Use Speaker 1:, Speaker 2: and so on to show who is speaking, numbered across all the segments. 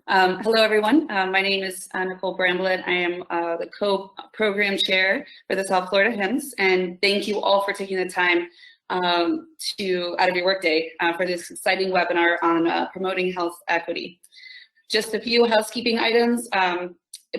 Speaker 1: Hello, everyone. My name is Nicole Bramblett. I am the co-program chair for the South Florida HIMSS, and thank you all for taking the time out of your workday for this exciting webinar on promoting health equity. Just a few housekeeping items.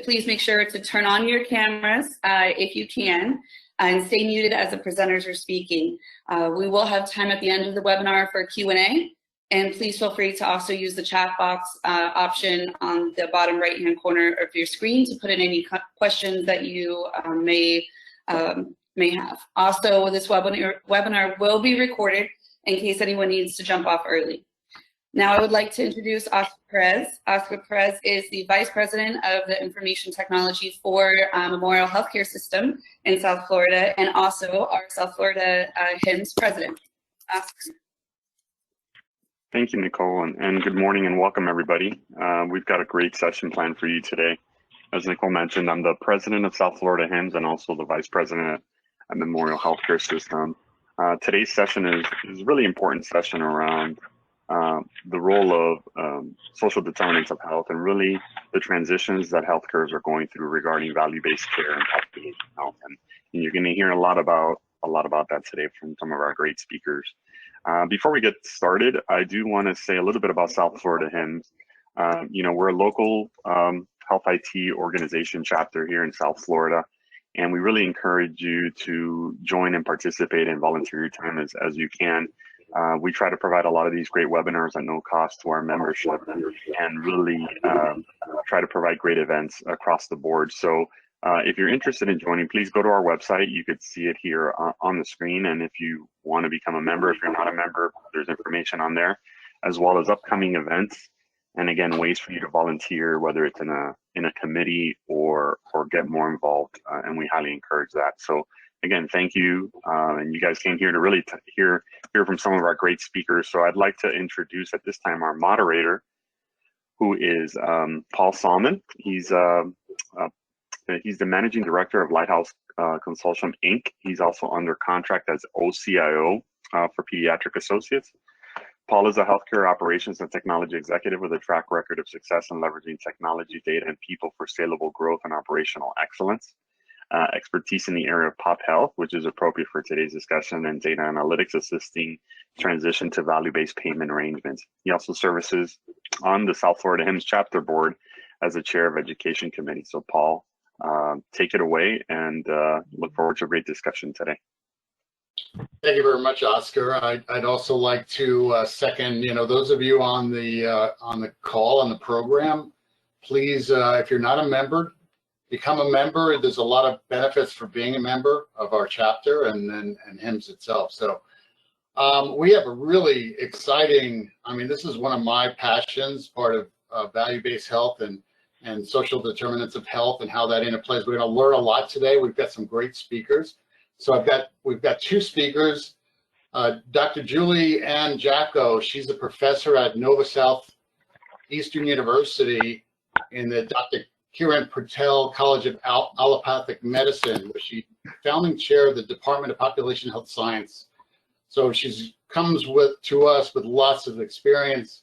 Speaker 1: Please make sure to turn on your cameras if you can, and stay muted as the presenters are speaking. We will have time at the end of the webinar for Q&A. And please feel free to also use the chat box option on the bottom right-hand corner of your screen to put in any questions that you may have. Also, this webinar will be recorded in case anyone needs to jump off early. Now, I would like to introduce Oscar Perez. Oscar Perez is the Vice President of the Information Technology for Memorial Healthcare System in South Florida, and also our South Florida HIMSS President. Oscar.
Speaker 2: Thank you, Nicole, and good morning and welcome, everybody. We've got a great session planned for you today. As Nicole mentioned, I'm the president of South Florida HIMSS and also the vice president at Memorial Healthcare System. Today's session is a really important session around the role of social determinants of health and really the transitions that healthcares are going through regarding value-based care and population health. And you're going to hear a lot about that today from some of our great speakers. Before we get started, I do want to say a little bit about South Florida HIMSS. We're a local health IT organization chapter here in South Florida, and we really encourage you to join and participate and volunteer your time as you can. We try to provide a lot of these great webinars at no cost to our membership and really try to provide great events across the board. So if you're interested in joining, please go to our website. You could see it here on the screen. And if you want to become a member, if you're not a member, there's information on there, as well as upcoming events. And again, ways for you to volunteer, whether it's in a committee or get more involved. And we highly encourage that. So again, thank you. And you guys came here to really hear from some of our great speakers. So I'd like to introduce at this time our moderator, who is Paul Salmon. He's the managing director of Lighthouse Consortium, Inc. He's also under contract as OCIO for Pediatric Associates. Paul is a healthcare operations and technology executive with a track record of success in leveraging technology, data, and people for scalable growth and operational excellence. Expertise in the area of pop health, which is appropriate for today's discussion, and data analytics, assisting transition to value-based payment arrangements. He also services on the South Florida HIMSS chapter board as a chair of education committee. So Paul, take it away, and look forward to a great discussion today.
Speaker 3: Thank you very much, Oscar. I'd also like to second, those of you on the call, on the program, please, if you're not a member, become a member. There's a lot of benefits for being a member of our chapter and HIMSS itself. So we have a really exciting, this is one of my passions, part of value-based health and social determinants of health and how that interplays. We're going to learn a lot today. We've got some great speakers. So we've got two speakers. Dr. Julie Anne Jacko, she's a professor at Nova Southeastern University in the Dr. Kiran Patel College of Allopathic Medicine, where she's founding chair of the Department of Population Health Science. So she comes to us with lots of experience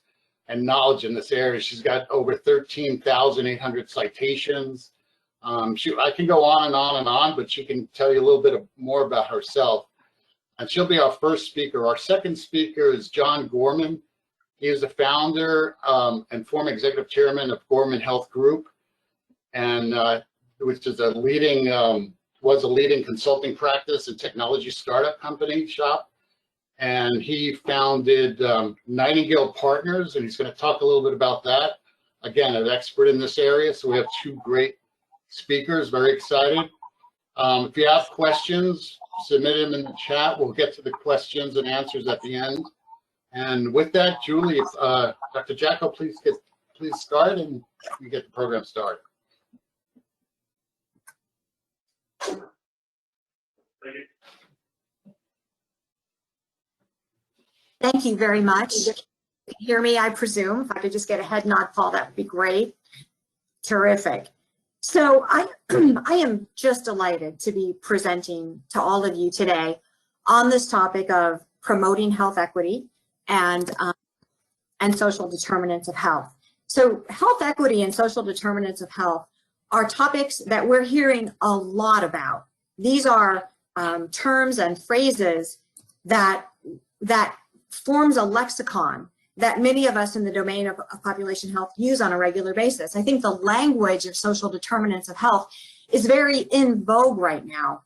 Speaker 3: and knowledge in this area. She's got over 13,800 citations. I can go on and on and on, but she can tell you a little bit more about herself. And she'll be our first speaker. Our second speaker is John Gorman. He is the founder and former executive chairman of Gorman Health Group, and which is was a leading consulting practice and technology startup company shop. And he founded Nightingale Partners, and he's going to talk a little bit about that. Again, an expert in this area. So we have two great speakers, very excited. If you have questions, submit them in the chat. We'll get to the questions and answers at the end. And with that, Julie, Dr. Jacko, please start, and we get the program started.
Speaker 2: Thank you.
Speaker 4: Thank you very much. You can hear me, I presume. If I could just get a head nod, Paul, that would be great. Terrific. So I am just delighted to be presenting to all of you today on this topic of promoting health equity and social determinants of health. So health equity and social determinants of health are topics that we're hearing a lot about. These are terms and phrases that forms a lexicon that many of us in the domain of population health use on a regular basis. I think the language of social determinants of health is very in vogue right now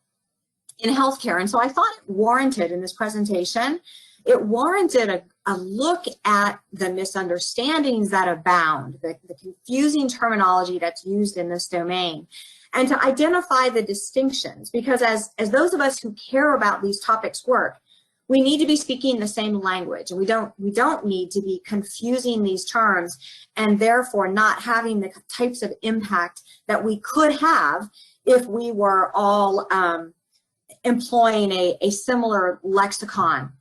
Speaker 4: in healthcare. And so I thought it warranted in this presentation, it warranted a look at the misunderstandings that abound, the confusing terminology that's used in this domain, and to identify the distinctions, because as those of us who care about these topics work, we need to be speaking the same language, and we don't need to be confusing these terms and therefore not having the types of impact that we could have if we were all employing a similar lexicon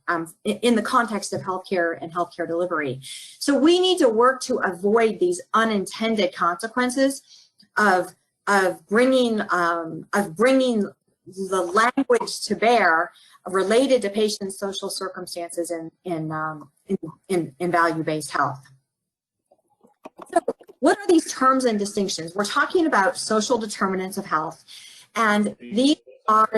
Speaker 4: in the context of healthcare and healthcare delivery. So we need to work to avoid these unintended consequences of bringing the language to bear related to patients' social circumstances in value-based health. So what are these terms and distinctions? We're talking about social determinants of health, and these are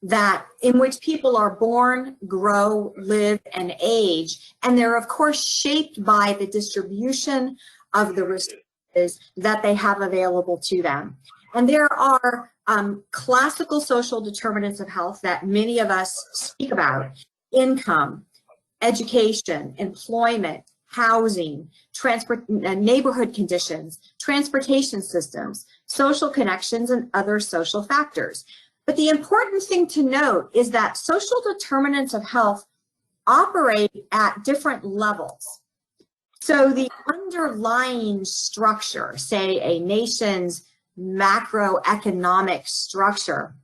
Speaker 4: that in which people are born, grow, live, and age, and they're of course shaped by the distribution of the resources that they have available to them. And there are classical social determinants of health that many of us speak about: income, education, employment, housing, neighborhood conditions, transportation systems, social connections, and other social factors. But the important thing to note is that social determinants of health operate at different levels. So the underlying structure, say a nation's macroeconomic structure,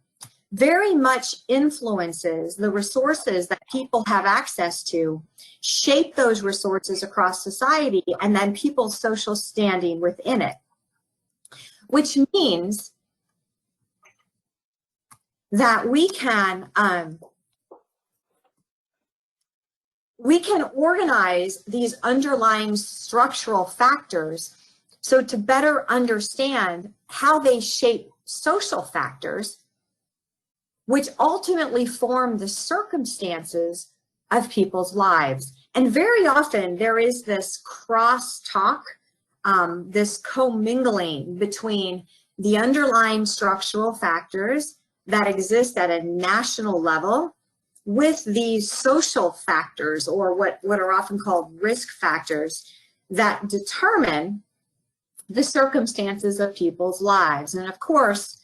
Speaker 4: very much influences the resources that people have access to, shape those resources across society, and then people's social standing within it. Which means that we can organize these underlying structural factors so to better understand how they shape social factors, which ultimately form the circumstances of people's lives. And very often there is this crosstalk, this commingling between the underlying structural factors that exist at a national level with these social factors, or what are often called risk factors, that determine the circumstances of people's lives. And of course,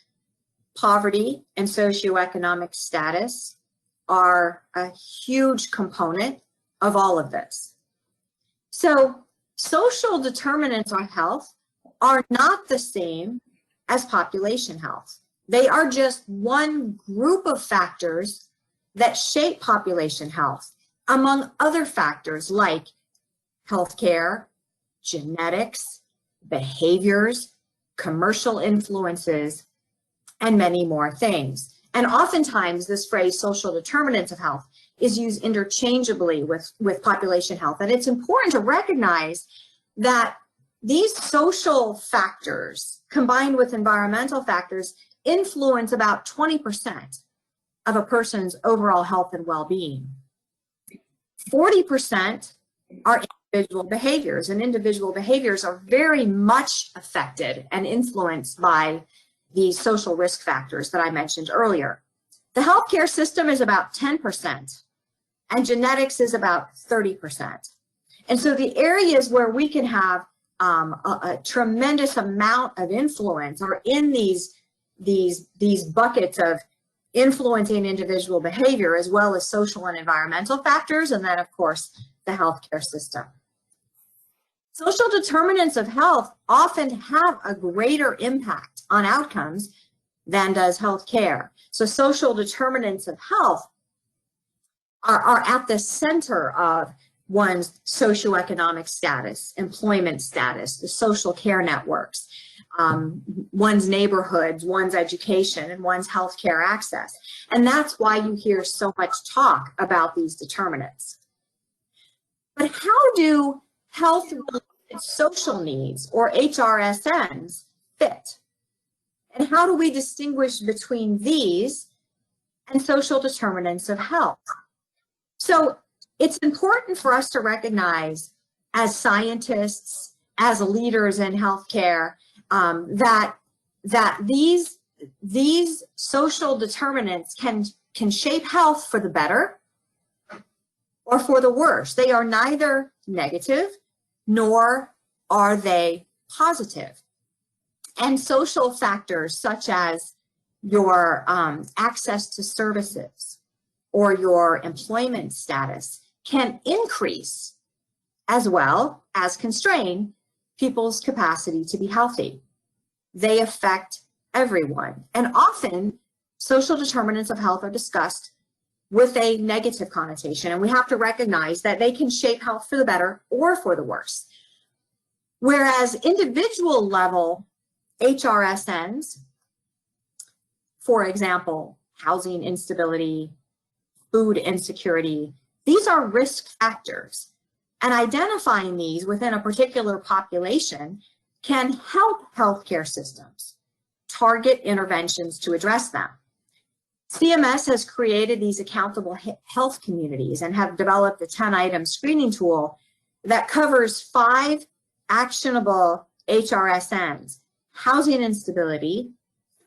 Speaker 4: poverty and socioeconomic status are a huge component of all of this. So social determinants of health are not the same as population health. They are just one group of factors that shape population health, among other factors like healthcare, genetics, behaviors, commercial influences, and many more things. And oftentimes this phrase social determinants of health is used interchangeably with population health. And it's important to recognize that these social factors combined with environmental factors influence about 20% of a person's overall health and well-being. 40% are individual behaviors, and individual behaviors are very much affected and influenced by these social risk factors that I mentioned earlier. The healthcare system is about 10%, and genetics is about 30%. And so the areas where we can have a tremendous amount of influence are in these buckets of influencing individual behavior, as well as social and environmental factors, and then of course the healthcare system. Social determinants of health often have a greater impact on outcomes than does healthcare. So social determinants of health are at the center of one's socioeconomic status, employment status, the social care networks, one's neighborhoods, one's education, and one's healthcare access. And that's why you hear so much talk about these determinants. But how do health-related social needs, or HRSNs, fit? And how do we distinguish between these and social determinants of health? So it's important for us to recognize, as scientists, as leaders in healthcare, that these social determinants can shape health for the better or for the worse. They are neither negative nor are they positive. And social factors such as your access to services or your employment status can increase as well as constrain people's capacity to be healthy. They affect everyone. And often social determinants of health are discussed with a negative connotation, and we have to recognize that they can shape health for the better or for the worse. Whereas individual level HRSNs, for example, housing instability, food insecurity, these are risk factors, and identifying these within a particular population can help healthcare systems target interventions to address them. CMS has created these accountable health communities and have developed a 10-item screening tool that covers 5 actionable HRSNs: housing instability,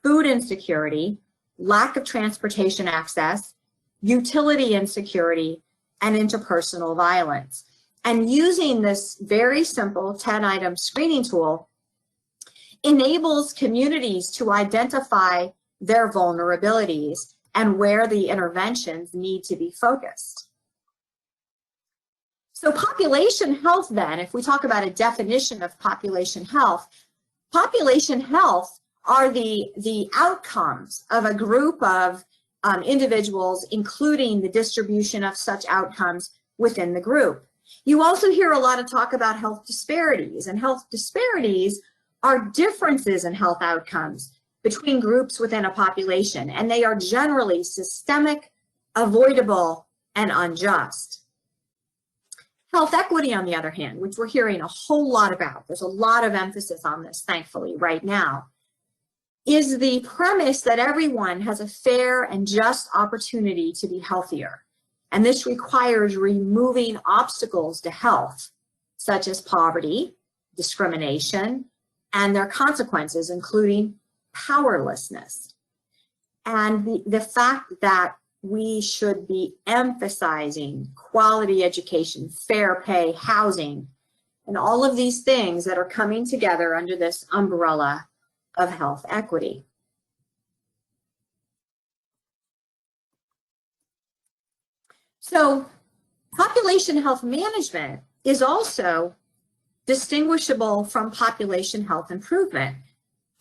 Speaker 4: food insecurity, lack of transportation access, utility insecurity, and interpersonal violence. And using this very simple 10-item screening tool enables communities to identify their vulnerabilities and where the interventions need to be focused. So population health then, if we talk about a definition of population health are the outcomes of a group of individuals, including the distribution of such outcomes within the group. You also hear a lot of talk about health disparities, and health disparities are differences in health outcomes between groups within a population, and they are generally systemic, avoidable, and unjust. Health equity, on the other hand, which we're hearing a whole lot about, there's a lot of emphasis on this, thankfully, right now, is the premise that everyone has a fair and just opportunity to be healthier. And this requires removing obstacles to health, such as poverty, discrimination, and their consequences, including powerlessness. And the fact that we should be emphasizing quality education, fair pay, housing, and all of these things that are coming together under this umbrella of health equity. So population health management is also distinguishable from population health improvement.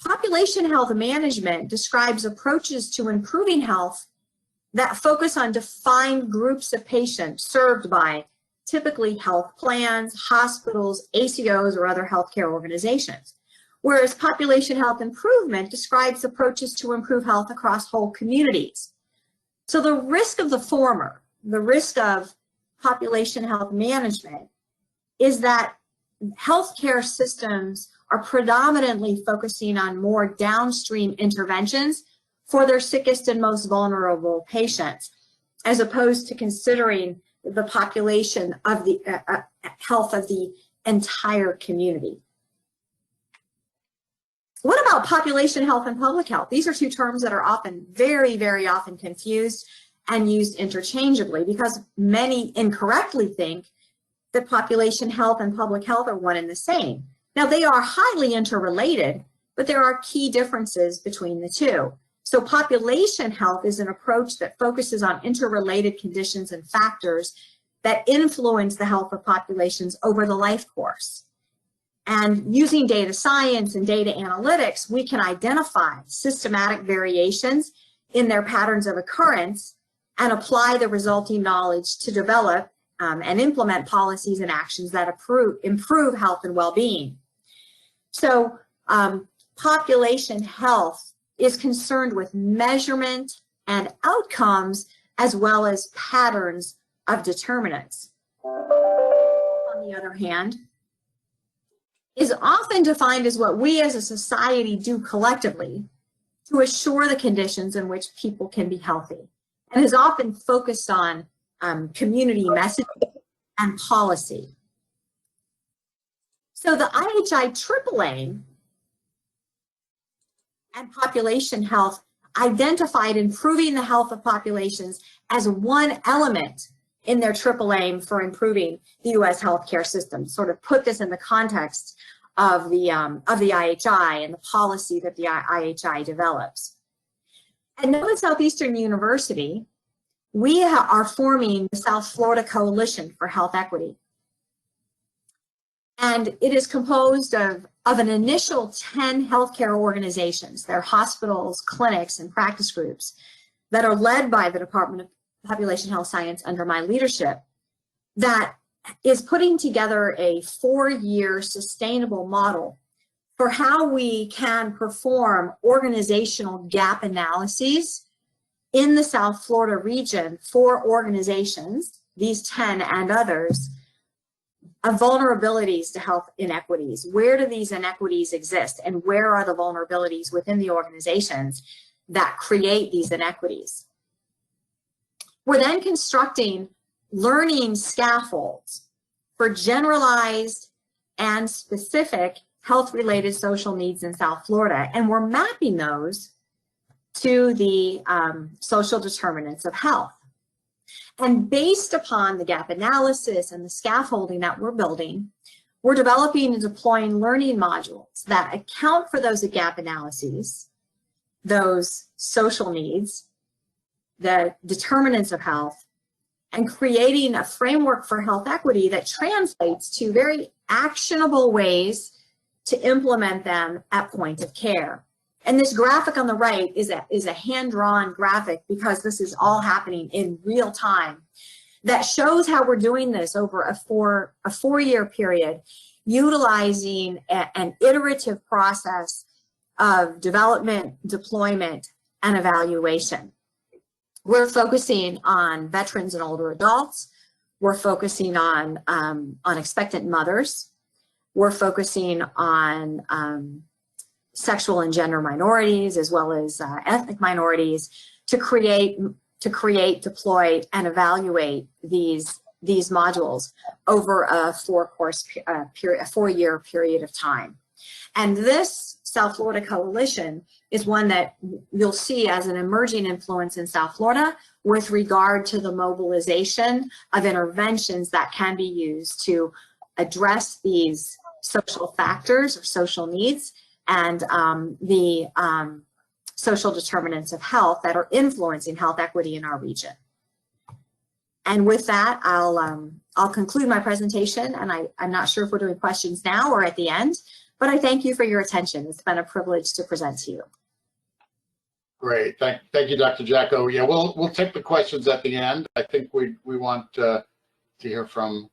Speaker 4: Population health management describes approaches to improving health that focus on defined groups of patients served by typically health plans, hospitals, ACOs, or other healthcare organizations. Whereas population health improvement describes approaches to improve health across whole communities. So the risk of the former, the risk of population health management, is that healthcare systems are predominantly focusing on more downstream interventions for their sickest and most vulnerable patients, as opposed to considering the population of the health of the entire community. What about population health and public health? These are two terms that are often, very, very often confused and used interchangeably, because many incorrectly think that population health and public health are one and the same. Now, they are highly interrelated, but there are key differences between the two. So population health is an approach that focuses on interrelated conditions and factors that influence the health of populations over the life course. And using data science and data analytics, we can identify systematic variations in their patterns of occurrence and apply the resulting knowledge to develop and implement policies and actions that improve health and well-being. So population health is concerned with measurement and outcomes, as well as patterns of determinants. the other hand, is often defined as what we as a society do collectively to assure the conditions in which people can be healthy, and is often focused on community messaging and policy. So the IHI triple aim and population health identified improving the health of populations as one element in their triple aim for improving the U.S. healthcare system. Sort of put this in the context of the IHI and the policy that the IHI develops. At Nova Southeastern University, we are forming the South Florida Coalition for Health Equity. And it is composed of an initial 10 healthcare organizations. They're hospitals, clinics, and practice groups that are led by the Department of Population Health Science under my leadership, that is putting together a 4-year sustainable model for how we can perform organizational gap analyses in the South Florida region for organizations, these 10 and others, of vulnerabilities to health inequities. Where do these inequities exist, and where are the vulnerabilities within the organizations that create these inequities? We're then constructing learning scaffolds for generalized and specific health-related social needs in South Florida, and we're mapping those to the social determinants of health. And based upon the gap analysis and the scaffolding that we're building, we're developing and deploying learning modules that account for those gap analyses, those social needs, the determinants of health, and creating a framework for health equity that translates to very actionable ways to implement them at point of care. And this graphic on the right is a hand-drawn graphic, because this is all happening in real time, that shows how we're doing this over a four-year period, utilizing an iterative process of development, deployment, and evaluation. We're focusing on veterans and older adults. We're focusing on expectant mothers. We're focusing on sexual and gender minorities, as well as ethnic minorities, to create, deploy, and evaluate these modules over a four-year period of time. And this South Florida Coalition is one that you'll see as an emerging influence in South Florida with regard to the mobilization of interventions that can be used to address these social factors or social needs and the social determinants of health that are influencing health equity in our region. And with that, I'll conclude my presentation, and I'm not sure if we're doing questions now or at the end, but I thank you for your attention. It's been a privilege to present to you.
Speaker 3: Great, thank you, Dr. Jacko. Yeah, we'll take the questions at the end. I think we want to hear from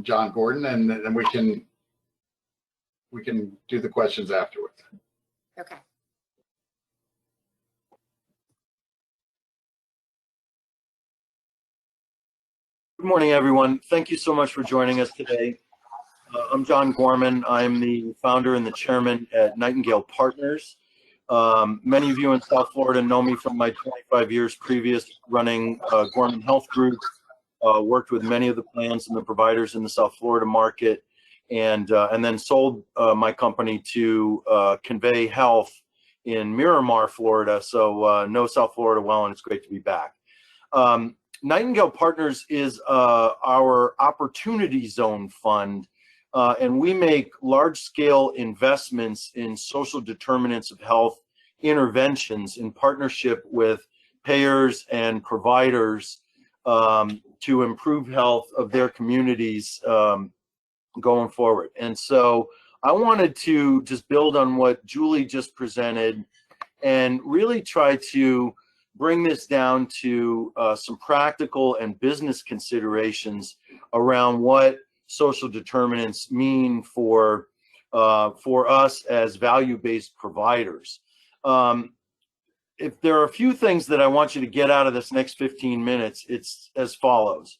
Speaker 3: John Gorman, and then we can do the questions afterwards.
Speaker 4: Okay.
Speaker 5: Good morning, everyone. Thank you so much for joining us today. I'm John Gorman. I'm the founder and the chairman at Nightingale Partners. Many of you in South Florida know me from my 25 years previous running Gorman Health Group, worked with many of the plans and the providers in the South Florida market, and then sold my company to Convey Health in Miramar, Florida. So know South Florida well, and it's great to be back. Nightingale Partners is our Opportunity Zone Fund, and we make large-scale investments in social determinants of health interventions in partnership with payers and providers to improve health of their communities going forward. And so I wanted to just build on what Julie just presented and really try to bring this down to some practical and business considerations around what social determinants mean for us as value-based providers. If there are a few things that I want you to get out of this next 15 minutes, it's as follows.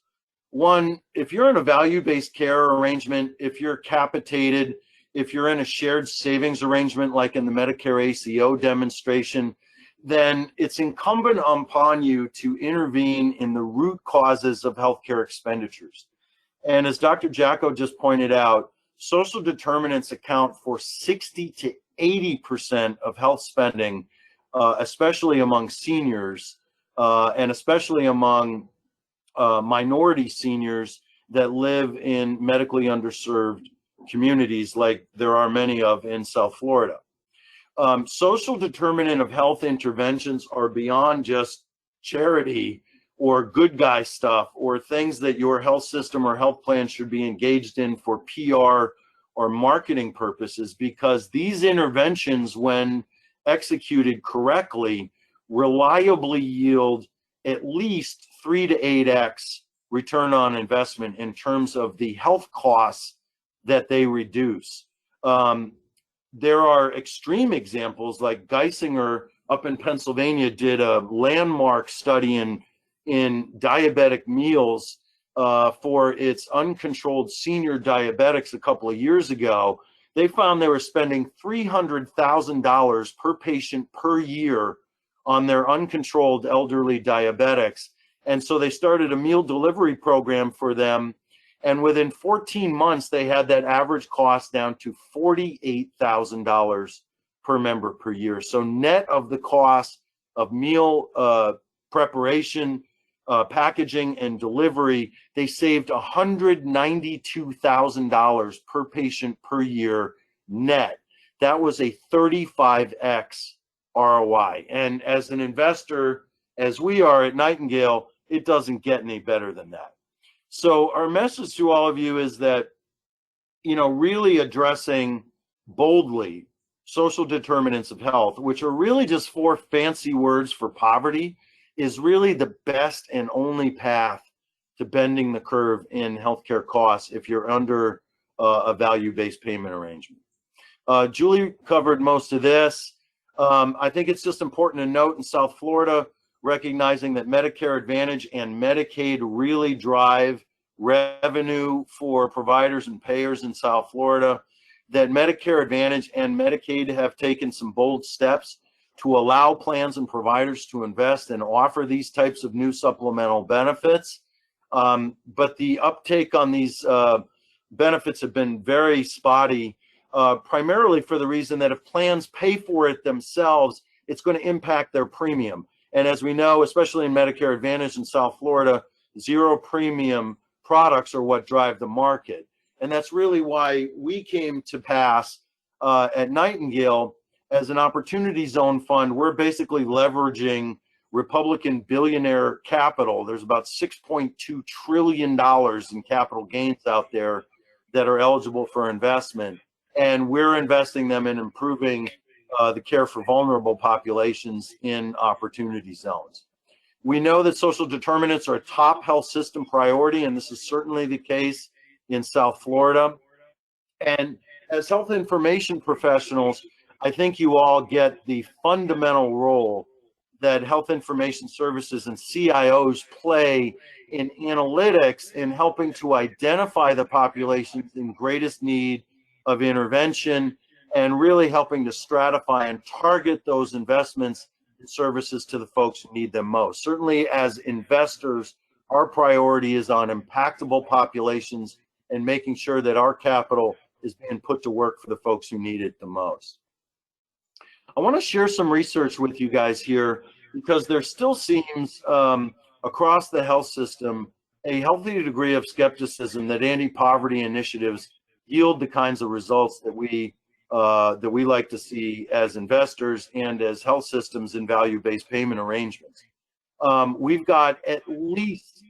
Speaker 5: One, if you're in a value-based care arrangement, if you're capitated, if you're in a shared savings arrangement like in the Medicare ACO demonstration, then it's incumbent upon you to intervene in the root causes of healthcare expenditures. And as Dr. Jacko just pointed out, social determinants account for 60 to 80% of health spending, especially among seniors, and especially among minority seniors that live in medically underserved communities like there are many of in South Florida. Social determinant of health interventions are beyond just charity or good guy stuff or things that your health system or health plan should be engaged in for PR or marketing purposes, because these interventions, when executed correctly, reliably yield at least 3 to 8x return on investment in terms of the health costs that they reduce. There are extreme examples, like Geisinger up in Pennsylvania did a landmark study in diabetic meals for its uncontrolled senior diabetics a couple of years ago. They found they were spending $300,000 per patient per year on their uncontrolled elderly diabetics. And so they started a meal delivery program for them. And within 14 months, they had that average cost down to $48,000 per member per year. So net of the cost of meal preparation, packaging, and delivery, they saved $192,000 per patient per year net. That was a 35x ROI. And as an investor, as we are at Nightingale, it doesn't get any better than that. So our message to all of you is that, really addressing boldly social determinants of health, which are really just 4 fancy words for poverty, is really the best and only path to bending the curve in healthcare costs if you're under a value-based payment arrangement. Julie covered most of this. I think it's just important to note in South Florida, recognizing that Medicare Advantage and Medicaid really drive revenue for providers and payers in South Florida, that Medicare Advantage and Medicaid have taken some bold steps to allow plans and providers to invest and offer these types of new supplemental benefits. But the uptake on these benefits have been very spotty, primarily for the reason that if plans pay for it themselves, it's going to impact their premium. And as we know, especially in Medicare Advantage in South Florida, zero premium products are what drive the market. And that's really why we came to pass at Nightingale as an opportunity zone fund. We're basically leveraging Republican billionaire capital. There's about $6.2 trillion in capital gains out there that are eligible for investment. And we're investing them in improving the care for vulnerable populations in opportunity zones. We know that social determinants are a top health system priority, and this is certainly the case in South Florida. And as health information professionals, I think you all get the fundamental role that health information services and CIOs play in analytics in helping to identify the populations in greatest need of intervention, and really helping to stratify and target those investments and services to the folks who need them most. Certainly as investors, our priority is on impactable populations and making sure that our capital is being put to work for the folks who need it the most. I want to share some research with you guys here, because there still seems across the health system a healthy degree of skepticism that anti-poverty initiatives yield the kinds of results that we like to see as investors and as health systems in value-based payment arrangements. We've got at least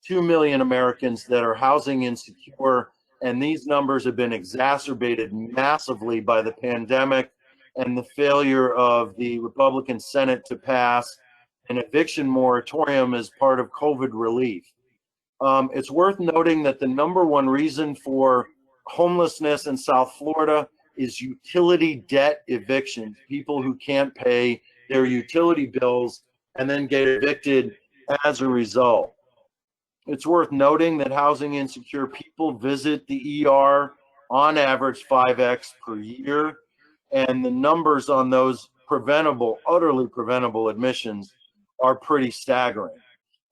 Speaker 5: 2 million Americans that are housing insecure, and these numbers have been exacerbated massively by the pandemic and the failure of the Republican Senate to pass an eviction moratorium as part of COVID relief. It's worth noting that the #1 reason for homelessness in South Florida is utility debt evictions, people who can't pay their utility bills and then get evicted as a result. It's worth noting that housing insecure people visit the ER on average 5x per year, and the numbers on those preventable, utterly preventable admissions are pretty staggering.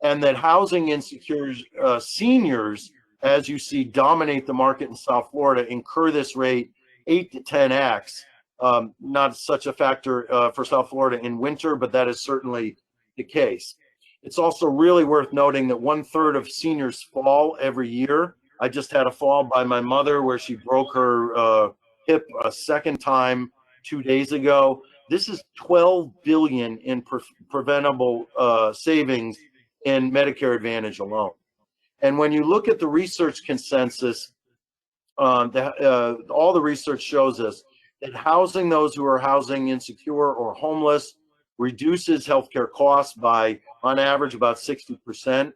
Speaker 5: And that housing insecure seniors, as you see, dominate the market in South Florida, incur this rate 8 to 10x. Not such a factor for South Florida in winter, but that is certainly the case. It's also really worth noting that 1/3 of seniors fall every year. I just had a fall by my mother where she broke her hip a second time 2 days ago. This is $12 billion in preventable savings in Medicare Advantage alone. And when you look at the research consensus, all the research shows us that housing those who are housing insecure or homeless reduces healthcare costs by, on average, about 60%.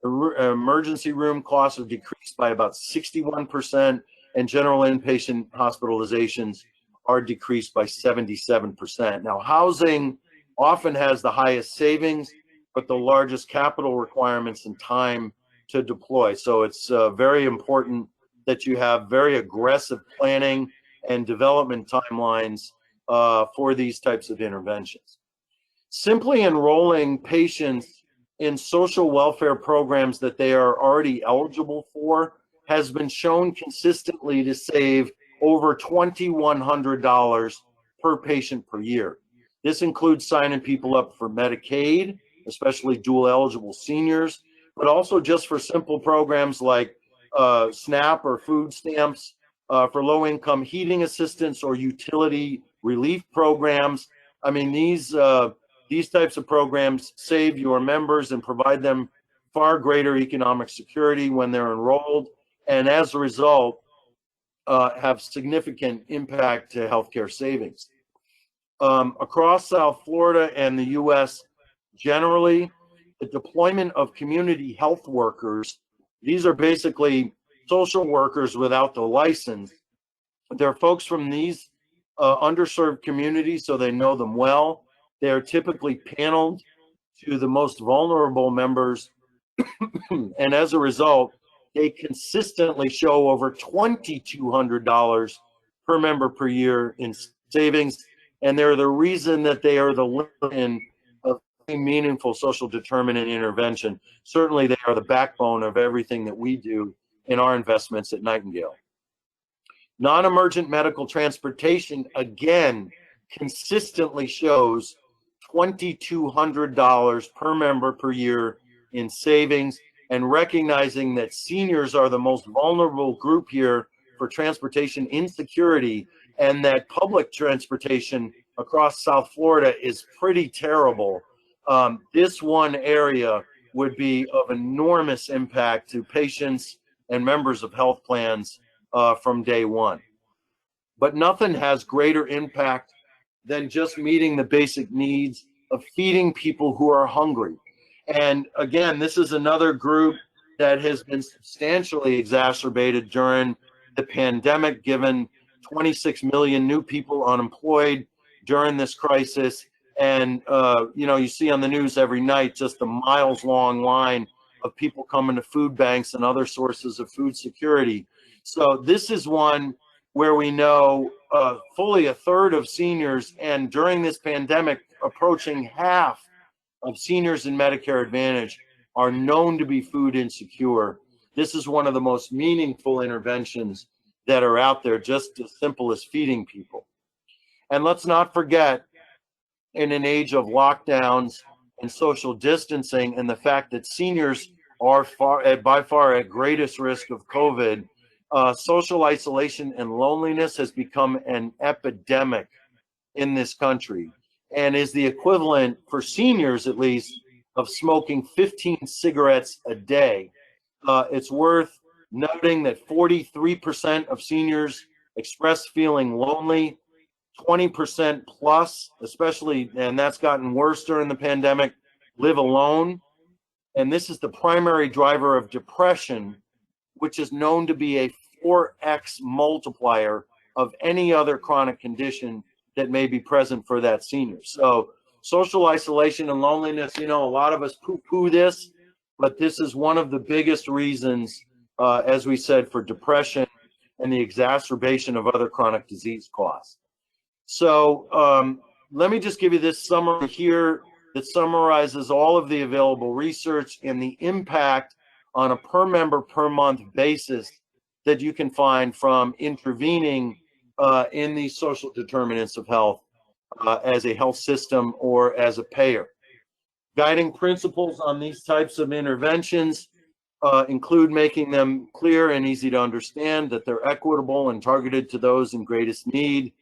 Speaker 5: Emergency room costs are decreased by about 61%, and general inpatient hospitalizations are decreased by 77%. Now, housing often has the highest savings, but the largest capital requirements and time to deploy. So it's very important that you have very aggressive planning and development timelines for these types of interventions. Simply enrolling patients in social welfare programs that they are already eligible for has been shown consistently to save over $2,100 per patient per year. This includes signing people up for Medicaid, especially dual eligible seniors, but also just for simple programs like SNAP or food stamps, for low income heating assistance or utility relief programs. I mean, these types of programs save your members and provide them far greater economic security when they're enrolled, and as a result, have significant impact to healthcare savings. Across South Florida and the U.S. generally, the deployment of community health workers, these are basically social workers without the license. They're folks from these underserved communities, so they know them well. They're typically paneled to the most vulnerable members, and as a result, they consistently show over $2,200 per member per year in savings, and they're the reason that they are the linchpin of meaningful social determinant intervention. Certainly, they are the backbone of everything that we do in our investments at Nightingale. Non-emergent medical transportation, again, consistently shows $2,200 per member per year in savings, and recognizing that seniors are the most vulnerable group here for transportation insecurity, and that public transportation across South Florida is pretty terrible. This one area would be of enormous impact to patients and members of health plans from day one. But nothing has greater impact than just meeting the basic needs of feeding people who are hungry. And again, this is another group that has been substantially exacerbated during the pandemic, given 26 million new people unemployed during this crisis. And, you see on the news every night just a miles-long line of people coming to food banks and other sources of food security. So this is one where we know fully 1/3 of seniors, and during this pandemic, approaching half of seniors in Medicare Advantage are known to be food insecure. This is one of the most meaningful interventions that are out there, just as simple as feeding people. And let's not forget, in an age of lockdowns and social distancing, and the fact that seniors are by far at greatest risk of COVID, social isolation and loneliness has become an epidemic in this country, and is the equivalent, for seniors at least, of smoking 15 cigarettes a day. It's worth noting that 43% of seniors express feeling lonely, 20% plus, especially, and that's gotten worse during the pandemic, live alone. And this is the primary driver of depression, which is known to be a 4x multiplier of any other chronic condition that may be present for that senior. So social isolation and loneliness, a lot of us poo-poo this, but this is one of the biggest reasons, as we said, for depression and the exacerbation of other chronic disease costs. So let me just give you this summary here that summarizes all of the available research and the impact on a per member per month basis that you can find from intervening in these social determinants of health as a health system or as a payer. Guiding principles on these types of interventions include making them clear and easy to understand, that they're equitable and targeted to those in greatest need,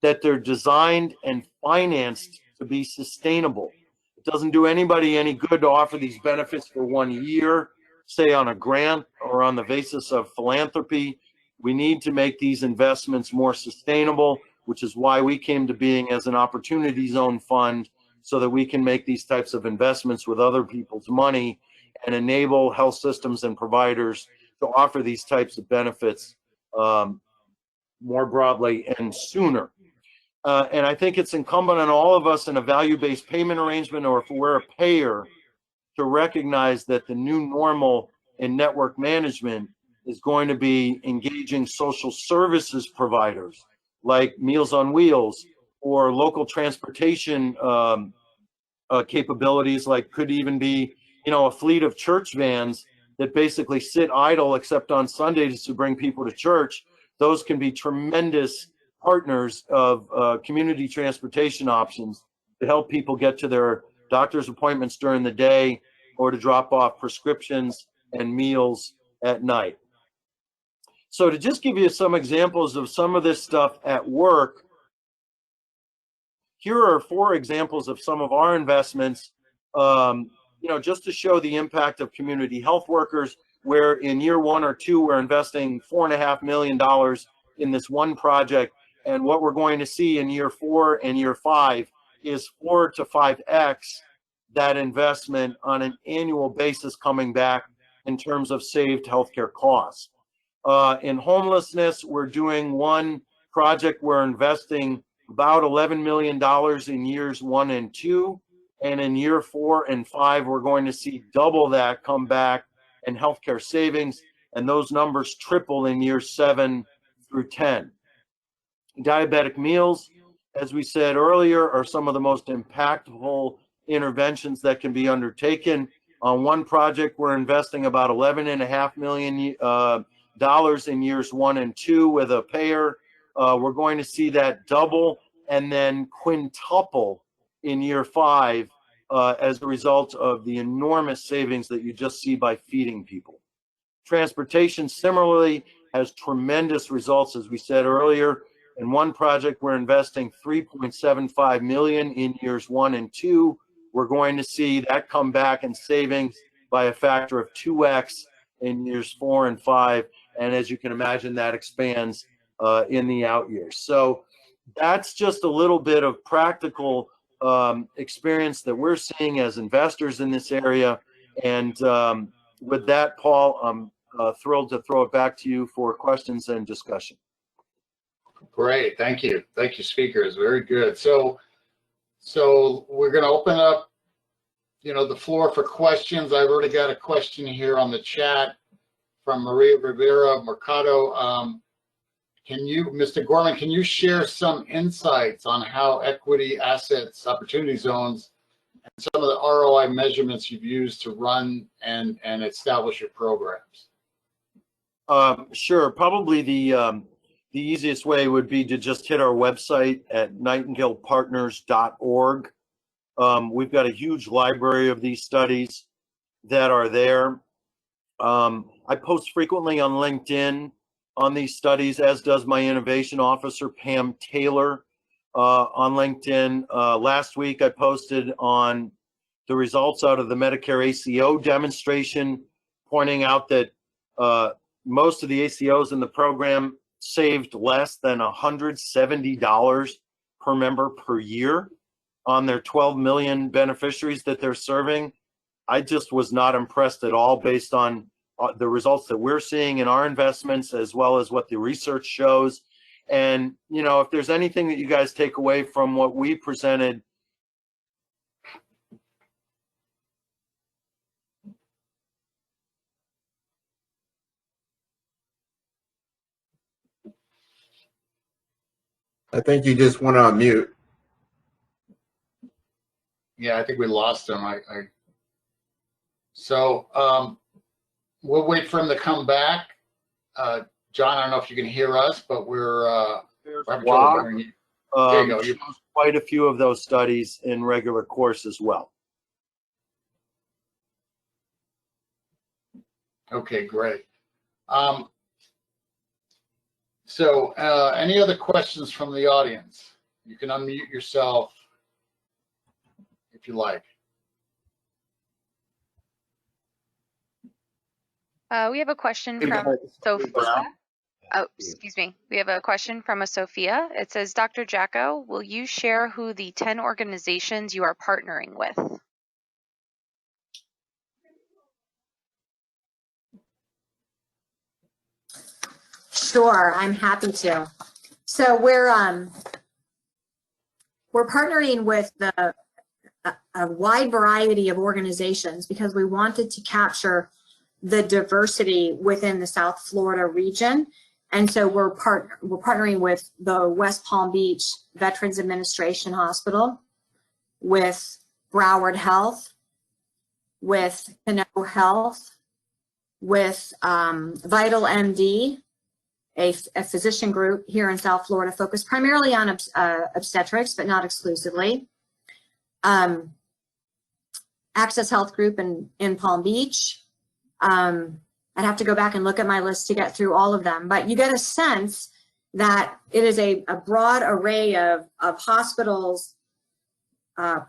Speaker 5: that they're designed and financed to be sustainable. It doesn't do anybody any good to offer these benefits for 1 year, say on a grant or on the basis of philanthropy. We need to make these investments more sustainable, which is why we came to being as an opportunity zone fund, so that we can make these types of investments with other people's money and enable health systems and providers to offer these types of benefits more broadly and sooner. And I think it's incumbent on all of us in a value-based payment arrangement, or if we're a payer, to recognize that the new normal in network management is going to be engaging social services providers like Meals on Wheels or local transportation capabilities, like could even be, a fleet of church vans that basically sit idle except on Sundays to bring people to church. Those can be tremendous partners of community transportation options to help people get to their doctor's appointments during the day or to drop off prescriptions and meals at night. So to just give you some examples of some of this stuff at work, here are 4 examples of some of our investments, just to show the impact of community health workers, where in year 1 or 2, we're investing $4.5 million in this one project. And what we're going to see in year 4 and year 5 is 4 to 5x that investment on an annual basis coming back in terms of saved healthcare costs. In homelessness, we're doing one project, we're investing about $11 million in years 1 and 2. And in year 4 and 5, we're going to see double that come back in healthcare savings. And those numbers triple in years 7 through 10. Diabetic meals, as we said earlier, are some of the most impactful interventions that can be undertaken. On one project, we're investing about $11.5 million in years 1 and 2 with a payer. We're going to see that double and then quintuple in year 5 as a result of the enormous savings that you just see by feeding people. Transportation similarly has tremendous results, as we said earlier. In one project, we're investing $3.75 million in years 1 and 2. We're going to see that come back in savings by a factor of 2x in years 4 and 5. And as you can imagine, that expands in the out years. So that's just a little bit of practical experience that we're seeing as investors in this area. And with that, Paul, I'm thrilled to throw it back to you for questions and discussion.
Speaker 3: Great, thank you. Thank you, speakers, very good. So we're gonna open up, the floor for questions. I've already got a question here on the chat from Maria Rivera Mercado. Mr. Gorman, can you share some insights on how equity assets, opportunity zones, and some of the ROI measurements you've used to run and establish your programs?
Speaker 5: Sure. Probably the easiest way would be to just hit our website at nightingalepartners.org. We've got a huge library of these studies that are there. I post frequently on LinkedIn on these studies, as does my innovation officer, Pam Taylor, on LinkedIn. Last week, I posted on the results out of the Medicare ACO demonstration, pointing out that most of the ACOs in the program saved less than $170 per member per year on their 12 million beneficiaries that they're serving. I just was not impressed at all based on the results that we're seeing in our investments, as well as what the research shows. And, if there's anything that you guys take away from what we presented,
Speaker 6: I think you just went on mute.
Speaker 3: Yeah, I think we lost him. So we'll wait for him to come back. John, I don't know if you can hear us, but we're having trouble hearing you. There you go.
Speaker 5: Shows quite a few of those studies in regular course as well.
Speaker 3: Okay, great. So any other questions from the audience? You can unmute yourself if you like.
Speaker 7: We have a question from Sophia. Oh, excuse me. We have a question from a Sophia. It says, Dr. Jacko, will you share who the 10 organizations you are partnering with?
Speaker 4: Sure, I'm happy to. So we're partnering with a wide variety of organizations because we wanted to capture the diversity within the South Florida region. And so we're partnering with the West Palm Beach Veterans Administration Hospital, with Broward Health, with Cano Health, with Vital MD, a physician group here in South Florida focused primarily on obstetrics, but not exclusively. Access Health Group in Palm Beach. I'd have to go back and look at my list to get through all of them, but you get a sense that it is a broad array of hospitals,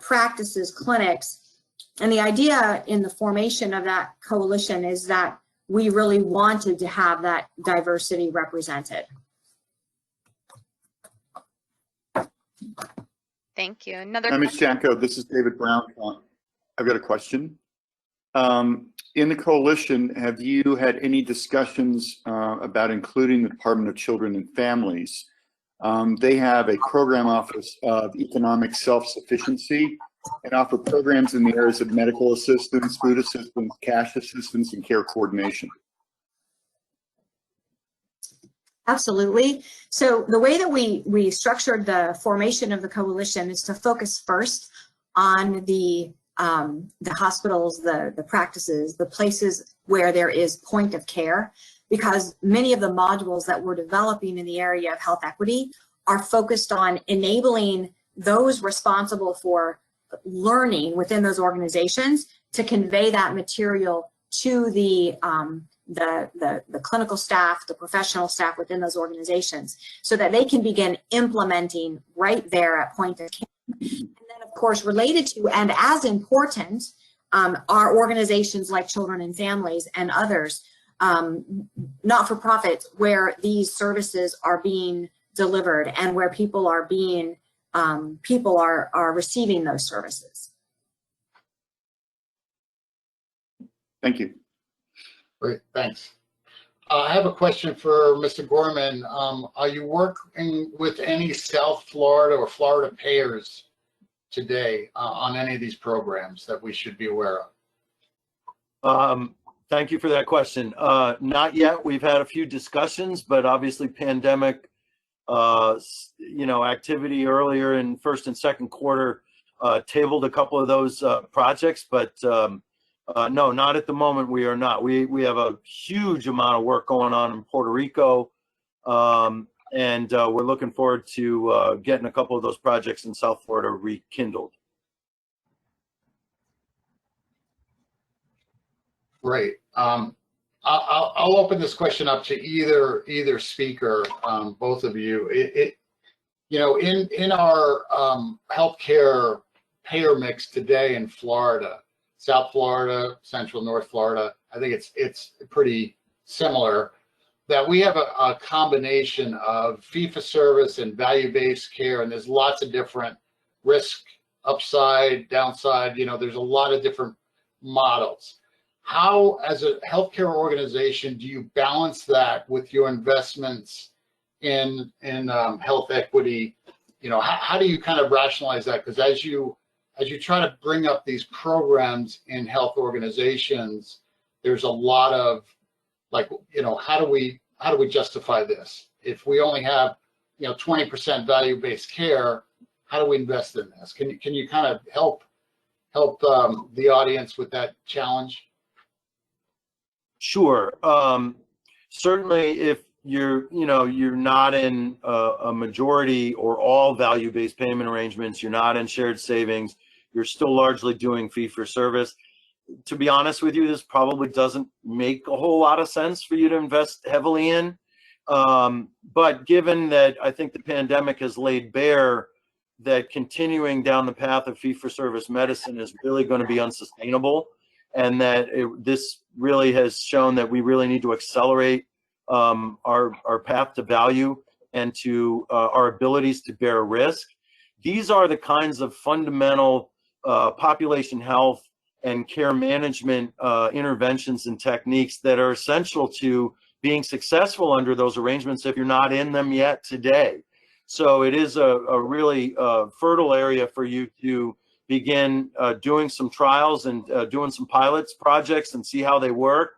Speaker 4: practices, clinics. And the idea in the formation of that coalition is that we really wanted to have that diversity represented.
Speaker 7: Thank you. Another
Speaker 8: Ms. Jacko, this is David Brown. I've got a question. In the coalition, have you had any discussions about including the Department of Children and Families? They have a program office of economic self-sufficiency and offer programs in the areas of medical assistance, food assistance, cash assistance, and care coordination.
Speaker 4: Absolutely. So the way that we structured the formation of the coalition is to focus first on the hospitals, the practices, the places where there is point of care, because many of the modules that we're developing in the area of health equity are focused on enabling those responsible for learning within those organizations to convey that material to the clinical staff, the professional staff within those organizations, so that they can begin implementing right there at point of care. And then, of course, related to and as important are organizations like Children and Families and others, not-for-profits, where these services are being delivered and where people are being are receiving those services.
Speaker 8: Thank you.
Speaker 3: Great, thanks. I have a question for Mr. Gorman. Are you working with any South Florida or Florida payers today on any of these programs that we should be aware of?
Speaker 5: Thank you for that question. Not yet. We've had a few discussions, but obviously pandemic, activity earlier in first and second quarter tabled a couple of those projects, but no, not at the moment. We are not. We have a huge amount of work going on in Puerto Rico, and we're looking forward to getting a couple of those projects in South Florida rekindled.
Speaker 3: Great. I'll open this question up to either speaker, both of you. In our healthcare payer mix today in Florida, South Florida, Central, North Florida, I think it's pretty similar, that we have a combination of fee-for-service and value-based care, and there's lots of different risk, upside, downside, there's a lot of different models. How, as a healthcare organization, do you balance that with your investments in health equity? How do you kind of rationalize that? Because as you try to bring up these programs in health organizations, there's a lot of how do we justify this? If we only have, 20% value-based care, how do we invest in this? Can you kind of help the audience with that challenge?
Speaker 5: Sure. Certainly, if you're not in a majority or all value-based payment arrangements, you're not in shared savings, you're still largely doing fee-for-service. To be honest with you, this probably doesn't make a whole lot of sense for you to invest heavily in. But given that I think the pandemic has laid bare that continuing down the path of fee-for-service medicine is really going to be unsustainable, and that this really has shown that we really need to accelerate our path to value and to our abilities to bear risk. These are the kinds of fundamental population health and care management interventions and techniques that are essential to being successful under those arrangements if you're not in them yet today. So it is a really fertile area for you to begin doing some trials and doing some pilots projects and see how they work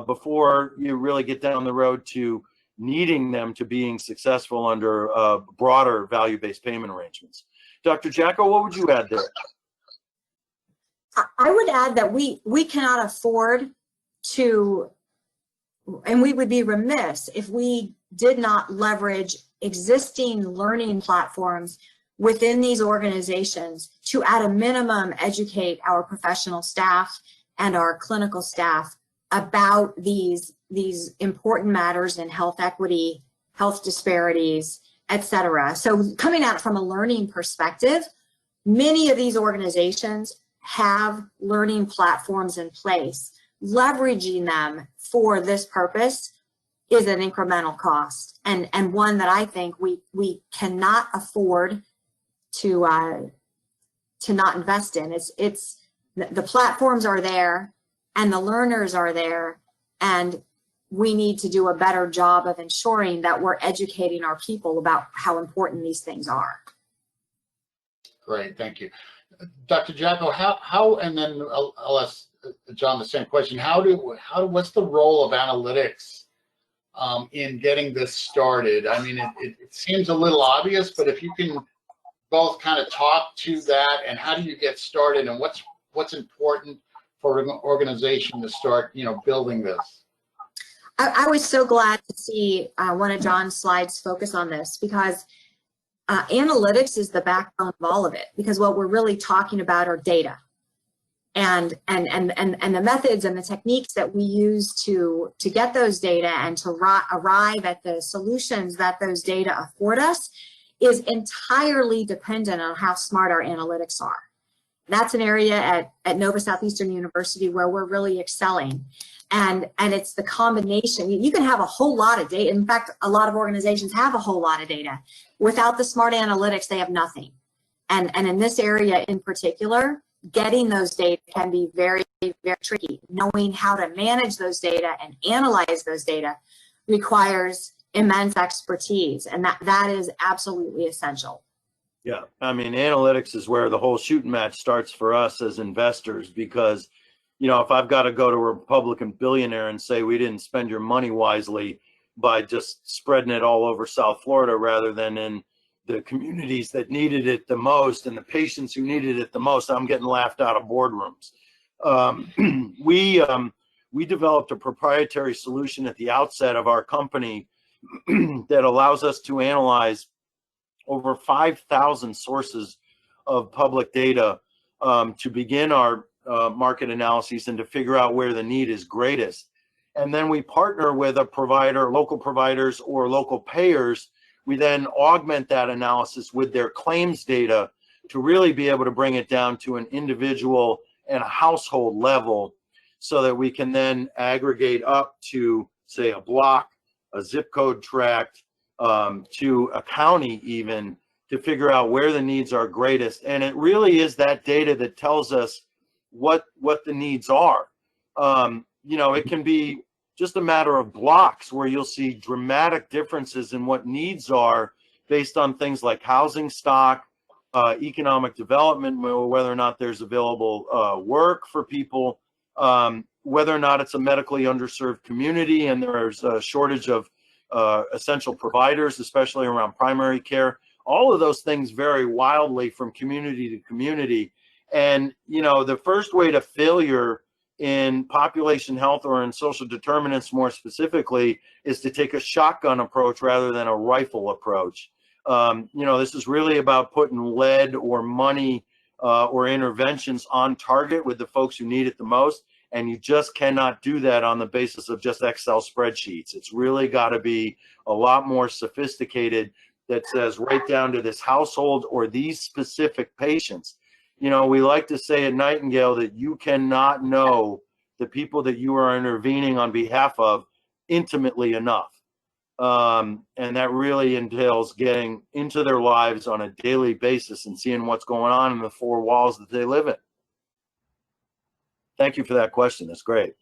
Speaker 5: before you really get down the road to needing them to being successful under broader value-based payment arrangements. Dr. Jacko, what would you add there?
Speaker 4: I would add that we cannot afford to, and we would be remiss if we did not leverage existing learning platforms within these organizations to, at a minimum, educate our professional staff and our clinical staff about these important matters in health equity, health disparities, etc. So coming at it from a learning perspective, many of these organizations have learning platforms in place. Leveraging them for this purpose is an incremental cost, and one that I think we cannot afford to not invest in. It's the platforms are there and the learners are there, and we need to do a better job of ensuring that we're educating our people about how important these things are.
Speaker 3: Great, thank you. Dr. Jacko, how and then I'll ask John the same question. What's the role of analytics in getting this started? I mean, it seems a little obvious, but if you can both kind of talk to that, and how do you get started, and what's important for an organization to start, building this?
Speaker 4: I was so glad to see one of John's slides focus on this, because analytics is the backbone of all of it, because what we're really talking about are data and the methods and the techniques that we use to get those data and to arrive at the solutions that those data afford us is entirely dependent on how smart our analytics are. That's an area at Nova Southeastern University where we're really excelling. And it's the combination. You can have a whole lot of data. In fact, a lot of organizations have a whole lot of data. Without the smart analytics, they have nothing. And in this area in particular, getting those data can be very, very tricky. Knowing how to manage those data and analyze those data requires immense expertise, and that is absolutely essential.
Speaker 5: Yeah, I mean, analytics is where the whole shooting match starts for us as investors, because if I've got to go to a Republican billionaire and say we didn't spend your money wisely by just spreading it all over South Florida rather than in the communities that needed it the most and the patients who needed it the most, I'm getting laughed out of boardrooms. We developed a proprietary solution at the outset of our company that allows us to analyze over 5,000 sources of public data to begin our market analyses and to figure out where the need is greatest. And then we partner with a provider, local providers or local payers. We then augment that analysis with their claims data to really be able to bring it down to an individual and a household level, so that we can then aggregate up to, say, a block, a zip code tract, to a county even, to figure out where the needs are greatest. And it really is that data that tells us what the needs are. It can be just a matter of blocks where you'll see dramatic differences in what needs are based on things like housing stock, economic development, whether or not there's available work for people, whether or not it's a medically underserved community and there's a shortage of essential providers, especially around primary care. All of those things vary wildly from community to community. And, you know, the first way to failure in population health or in social determinants more specifically is to take a shotgun approach rather than a rifle approach. You know, this is really about putting lead or money or interventions on target with the folks who need it the most. And you just cannot do that on the basis of just Excel spreadsheets. It's really got to be a lot more sophisticated, that says right down to this household or these specific patients. You know, we like to say at Nightingale that you cannot know the people that you are intervening on behalf of intimately enough. And that really entails getting into their lives on a daily basis and seeing what's going on in the four walls that they live in. Thank you for that question. That's great.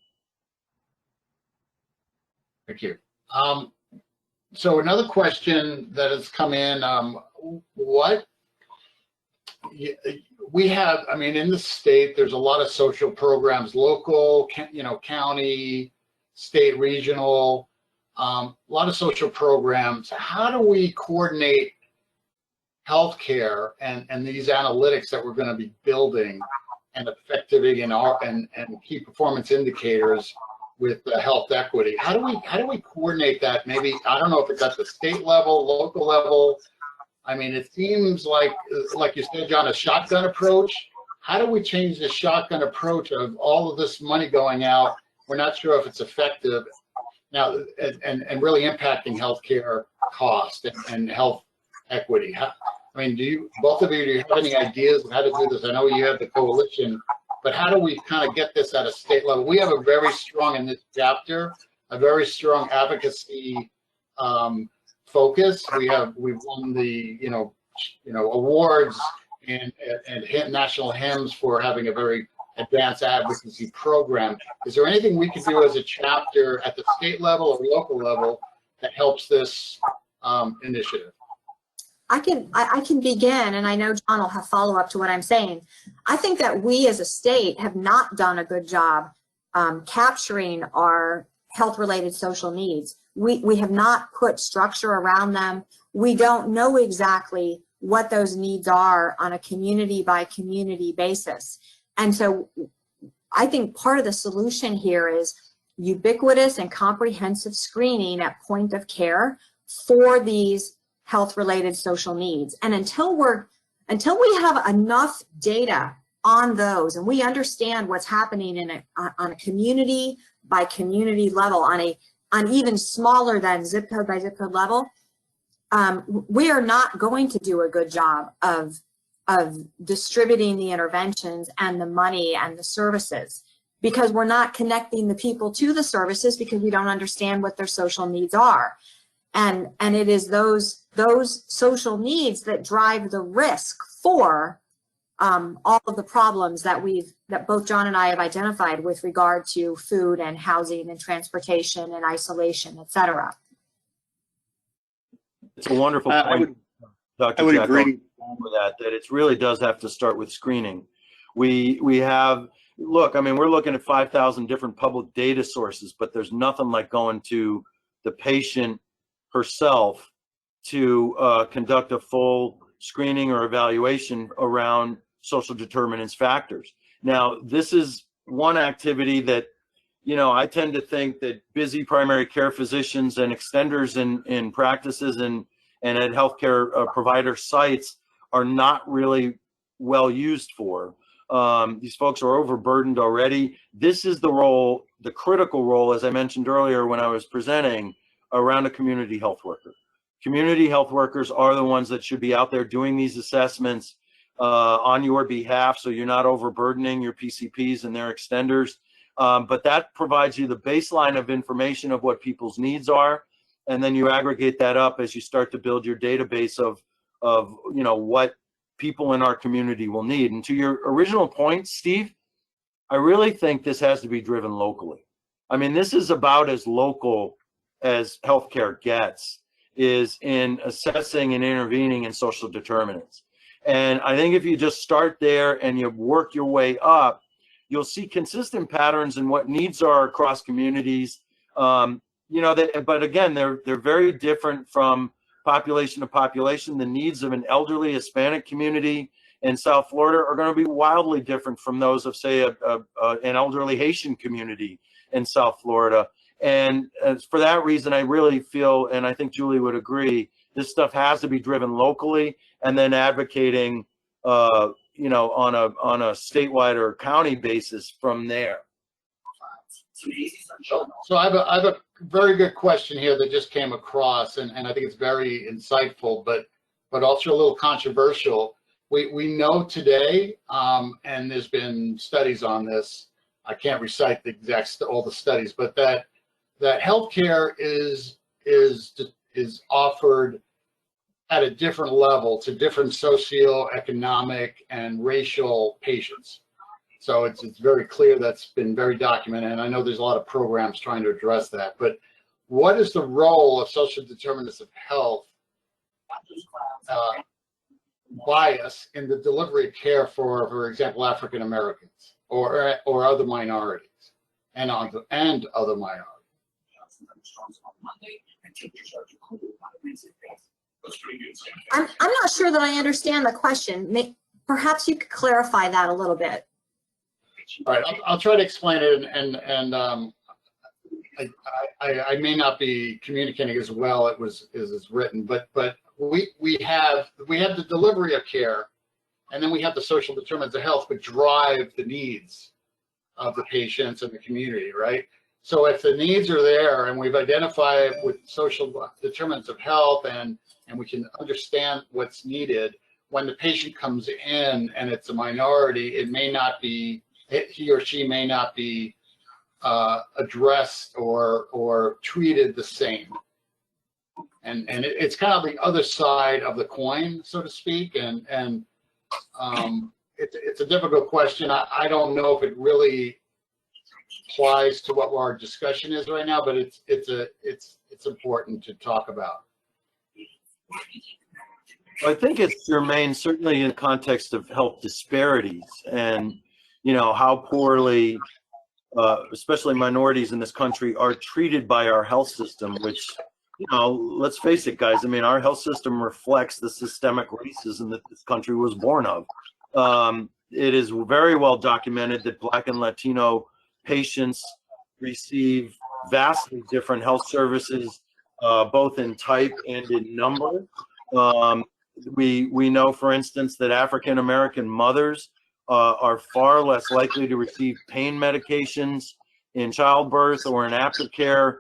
Speaker 3: Thank you. So another question that has come in, we have, I mean, in the state, there's a lot of social programs, local, you know, county, state, regional, a lot of social programs. How do we coordinate healthcare and these analytics that we're going to be building and effectivity and key performance indicators with the health equity? How do we coordinate that? Maybe, I don't know if it's at the state level, local level. I mean, it seems like you said, John, a shotgun approach. How do we change the shotgun approach of all of this money going out? We're not sure if it's effective now and really impacting healthcare cost and health equity. I mean, both of you, do you have any ideas of how to do this? I know you have the coalition, but how do we kind of get this at a state level? We have a very strong, in this chapter, a very strong advocacy focus. We've won the awards and national hymns for having a very advanced advocacy program. Is there anything we can do as a chapter at the state level or local level that helps this initiative?
Speaker 4: I can begin, and I know John will have follow-up to what I'm saying. I think that we as a state have not done a good job capturing our health-related social needs. We have not put structure around them. We don't know exactly what those needs are on a community by community basis. And so I think part of the solution here is ubiquitous and comprehensive screening at point of care for these health-related social needs. And until we have enough data on those and we understand what's happening on a community by community level, on even smaller than zip code by zip code level, we are not going to do a good job of distributing the interventions and the money and the services, because we're not connecting the people to the services because we don't understand what their social needs are. And it is those social needs that drive the risk for all of the problems that both John and I have identified with regard to food and housing and transportation and isolation, et cetera.
Speaker 5: It's a wonderful point, Dr.
Speaker 8: I would
Speaker 5: Jacko,
Speaker 8: agree
Speaker 5: with that it really does have to start with screening. We have, look, I mean, we're looking at 5,000 different public data sources, but there's nothing like going to the patient herself to conduct a full screening or evaluation around social determinants factors. Now, this is one activity that, you know, I tend to think that busy primary care physicians and extenders in practices and at healthcare provider sites are not really well used for. These folks are overburdened already. This is the role, the critical role, as I mentioned earlier when I was presenting, around a community health worker. Community health workers are the ones that should be out there doing these assessments on your behalf, so you're not overburdening your PCPs and their extenders. But that provides you the baseline of information of what people's needs are, and then you aggregate that up as you start to build your database of you know, what people in our community will need. And to your original point, Steve, I really think this has to be driven locally. I mean, this is about as local as healthcare gets, is in assessing and intervening in social determinants. And I think if you just start there and you work your way up, you'll see consistent patterns in what needs are across communities. you know, but again, they're very different from population to population. The needs of an elderly Hispanic community in South Florida are going to be wildly different from those of, say, an elderly Haitian community in South Florida. And for that reason, I really feel, and I think Julie would agree, this stuff has to be driven locally, and then advocating, you know, on a statewide or county basis from there.
Speaker 3: So I have a very good question here that just came across, and I think it's very insightful, but also a little controversial. We know today, and there's been studies on this. I can't recite the exact all the studies, but that healthcare is offered at a different level to different socioeconomic and racial patients. So it's very clear, that's been very documented, and I know there's a lot of programs trying to address that. But what is the role of social determinants of health bias in the delivery of care for example, African Americans or other minorities and other minorities?
Speaker 4: I'm not sure that I understand the question. Perhaps you could clarify that a little bit.
Speaker 3: All right, I'll try to explain it, and I may not be communicating as well as it's written, but we have the delivery of care, and then we have the social determinants of health, which drive the needs of the patients and the community, right? So if the needs are there, and we've identified with social determinants of health, and we can understand what's needed, when the patient comes in and it's a minority, it may not be, he or she may not be addressed or treated the same. And it's kind of the other side of the coin, so to speak. And it's a difficult question. I don't know if it really applies to what our discussion is right now, but it's important to talk about.
Speaker 5: I think it's germane, certainly in the context of health disparities, and you know how poorly, especially minorities in this country, are treated by our health system. Which, you know, let's face it, guys. I mean, our health system reflects the systemic racism that this country was born of. It is very well documented that Black and Latino patients receive vastly different health services, both in type and in number. We know, for instance, that African American mothers are far less likely to receive pain medications in childbirth or in aftercare.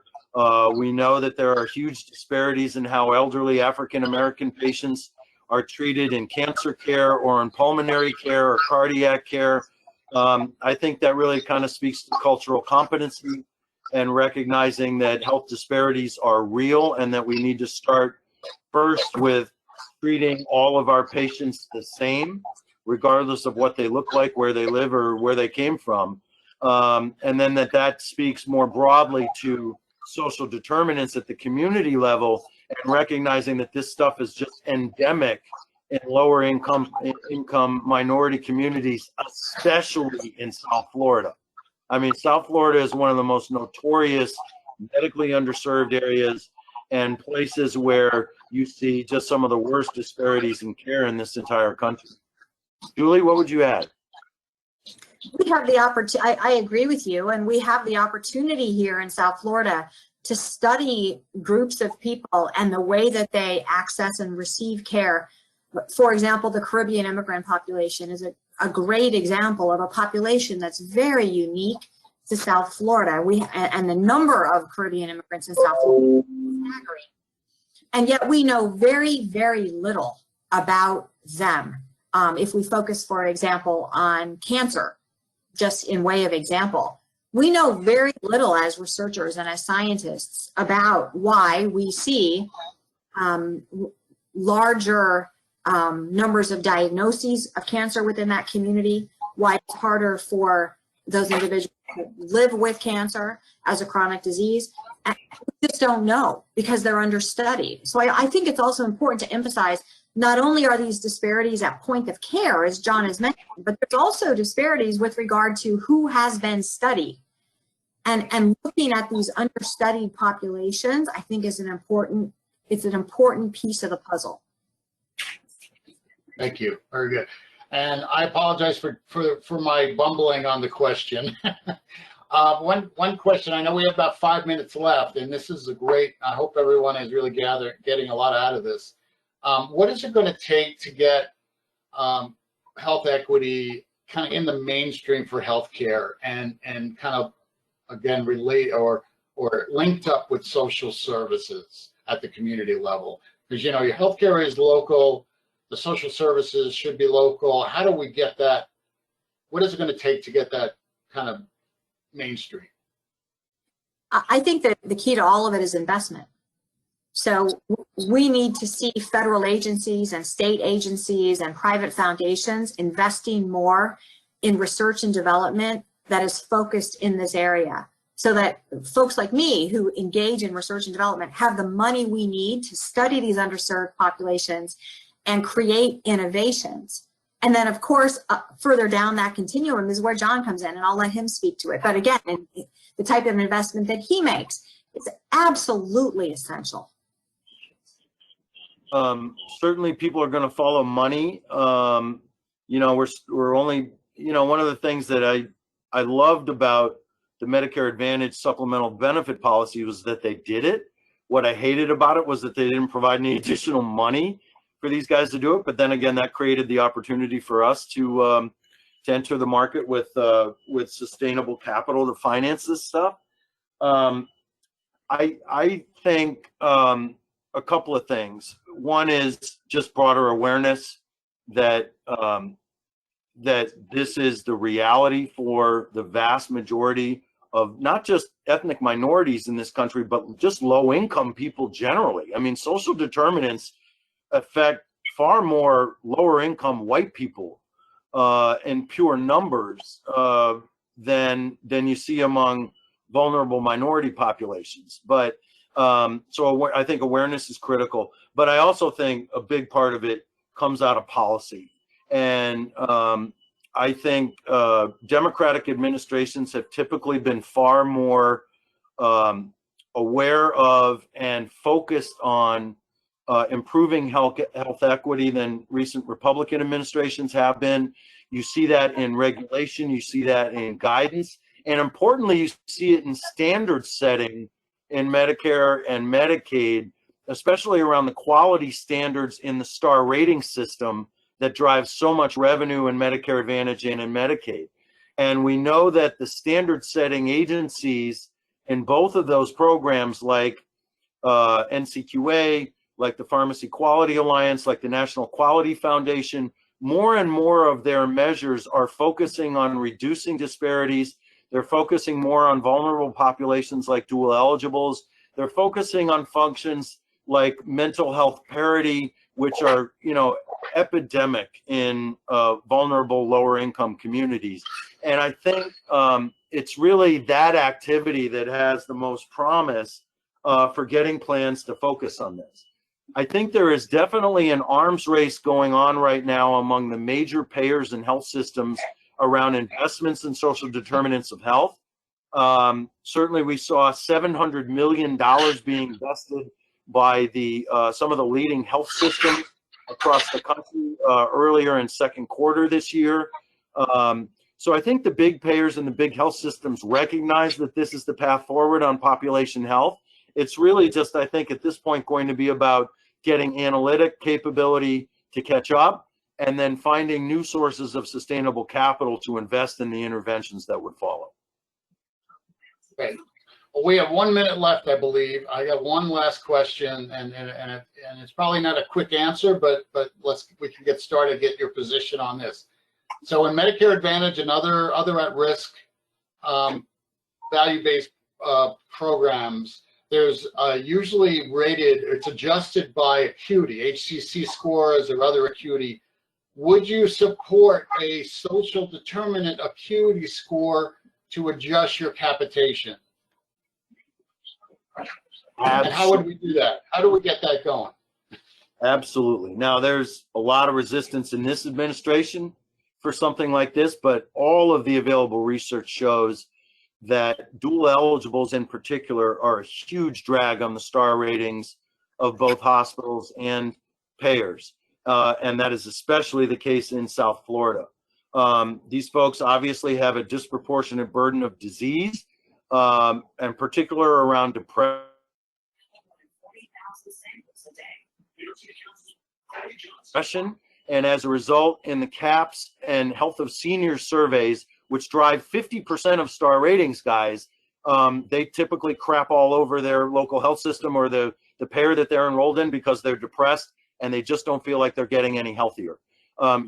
Speaker 5: We know that there are huge disparities in how elderly African American patients are treated in cancer care or in pulmonary care or cardiac care. I think that really kind of speaks to cultural competency and recognizing that health disparities are real, and that we need to start first with treating all of our patients the same, regardless of what they look like, where they live, or where they came from. And then that speaks more broadly to social determinants at the community level, and recognizing that this stuff is just endemic in lower income minority communities, especially in South Florida. I mean, South Florida is one of the most notorious medically underserved areas, and places where you see just some of the worst disparities in care in this entire country. Julie, what would you add?
Speaker 4: We have the opportunity, I agree with you, and we have the opportunity here in South Florida to study groups of people and the way that they access and receive care. For example, the Caribbean immigrant population is a great example of a population that's very unique to South Florida. And the number of Caribbean immigrants in South Florida is staggering. And yet we know very, very little about them. If we focus, for example, on cancer, just in way of example, we know very little as researchers and as scientists about why we see larger numbers of diagnoses of cancer within that community, why it's harder for those individuals to live with cancer as a chronic disease. And we just don't know because they're understudied. So I think it's also important to emphasize not only are these disparities at point of care, as John has mentioned, but there's also disparities with regard to who has been studied. And looking at these understudied populations, I think is an important piece of the puzzle.
Speaker 3: Thank you. Very good. And I apologize for my bumbling on the question. One question, I know we have about 5 minutes left, and this is a great, I hope everyone is really getting a lot out of this. What is it going to take to get health equity kind of in the mainstream for healthcare and kind of, again, relate or linked up with social services at the community level? Because, you know, your healthcare is local, the social services should be local. How do we get that? What is it going to take to get that kind of mainstream?
Speaker 4: I think that the key to all of it is investment. So we need to see federal agencies and state agencies and private foundations investing more in research and development that is focused in this area, so that folks like me who engage in research and development have the money we need to study these underserved populations and create innovations. And then, of course, further down that continuum is where John comes in, and I'll let him speak to it. But again, the type of investment that he makes is absolutely essential.
Speaker 5: Certainly people are going to follow money. You know, we're only, you know, one of the things that I loved about the Medicare Advantage supplemental benefit policy was that they did it. What I hated about it was that they didn't provide any additional money for these guys to do it. But then again, that created the opportunity for us to enter the market with sustainable capital to finance this stuff. I think a couple of things. One is just broader awareness that that this is the reality for the vast majority of not just ethnic minorities in this country, but just low-income people generally. I mean, social determinants affect far more lower-income white people in pure numbers than you see among vulnerable minority populations. But so I think awareness is critical. But I also think a big part of it comes out of policy. And I think Democratic administrations have typically been far more aware of and focused on improving health equity than recent Republican administrations have been. You see that in regulation, you see that in guidance, and importantly, you see it in standard setting in Medicare and Medicaid, especially around the quality standards in the star rating system that drives so much revenue in Medicare Advantage and in Medicaid. And we know that the standard setting agencies in both of those programs, like NCQA, like the Pharmacy Quality Alliance, like the National Quality Foundation, more and more of their measures are focusing on reducing disparities. They're focusing more on vulnerable populations like dual eligibles. They're focusing on functions like mental health parity, which are, you know, epidemic in vulnerable lower income communities. And I think it's really that activity that has the most promise for getting plans to focus on this. I think there is definitely an arms race going on right now among the major payers and health systems around investments in social determinants of health. Certainly we saw $700 million being invested by some of the leading health systems across the country earlier in second quarter this year. So I think the big payers and the big health systems recognize that this is the path forward on population health. It's really just, I think, at this point going to be about getting analytic capability to catch up and then finding new sources of sustainable capital to invest in the interventions that would follow.
Speaker 3: Okay. Well, we have 1 minute left, I believe. I got one last question, and it's probably not a quick answer, but we can get started, get your position on this. So in Medicare Advantage and other at-risk value-based programs, there's usually rated, it's adjusted by acuity, HCC scores or other acuity. Would you support a social determinant acuity score to adjust your capitation? And how would we do that? How do we get that going?
Speaker 5: Absolutely. Now, there's a lot of resistance in this administration for something like this, but all of the available research shows that dual eligibles in particular are a huge drag on the star ratings of both hospitals and payers. And that is especially the case in South Florida. These folks obviously have a disproportionate burden of disease, and particular around depression. And as a result, in the CAHPS and Health of Seniors surveys, which drive 50% of star ratings, guys, they typically crap all over their local health system or the payer that they're enrolled in because they're depressed and they just don't feel like they're getting any healthier.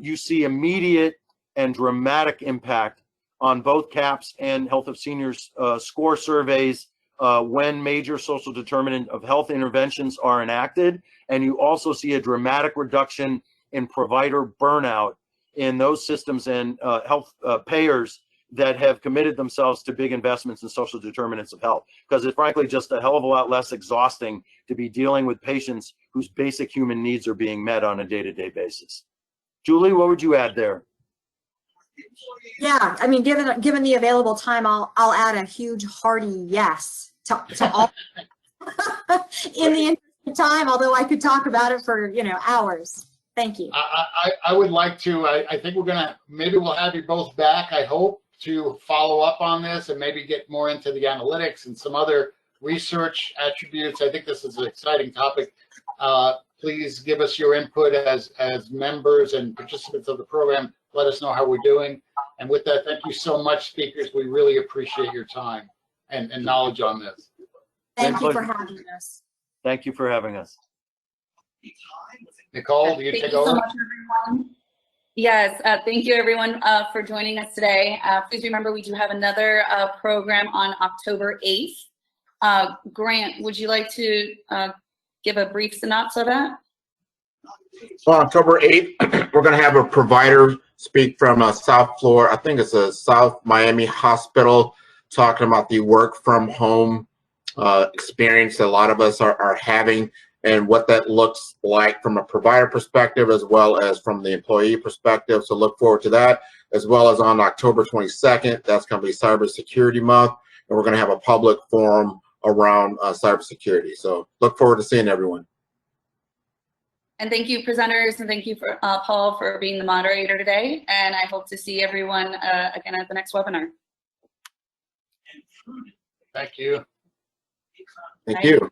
Speaker 5: You see immediate and dramatic impact on both CAHPS and Health of Seniors score surveys when major social determinant of health interventions are enacted. And you also see a dramatic reduction in provider burnout in those systems and health payers that have committed themselves to big investments in social determinants of health. Because it's frankly just a hell of a lot less exhausting to be dealing with patients whose basic human needs are being met on a day-to-day basis. Julie, what would you add there?
Speaker 4: Yeah, I mean, given the available time, I'll add a huge hearty yes to all in the interest of time, although I could talk about it for, hours. Thank you.
Speaker 3: I would like to, I think maybe we'll have you both back, I hope, to follow up on this and maybe get more into the analytics and some other research attributes. I think this is an exciting topic. Please give us your input as members and participants of the program. Let us know how we're doing. And with that, thank you so much, speakers. We really appreciate your time and knowledge on this.
Speaker 4: Thank you for having us.
Speaker 5: Thank you for having us.
Speaker 3: Nicole, do you take over?
Speaker 1: Thank you so much, everyone. Yes, thank you, everyone, for joining us today. Please remember, we do have another program on October 8th. Grant, would you like to give a brief synopsis of that?
Speaker 6: So on October 8th, we're going to have a provider speak from South Florida. I think it's a South Miami hospital, talking about the work from home experience that a lot of us are having and what that looks like from a provider perspective as well as from the employee perspective. So look forward to that, as well as on October 22nd. That's going to be Cybersecurity Month, and we're going to have a public forum around cybersecurity. So look forward to seeing everyone.
Speaker 1: And thank you, presenters, and thank you for Paul for being the moderator today. And I hope to see everyone again at the next webinar.
Speaker 3: Thank you.
Speaker 6: Thank you.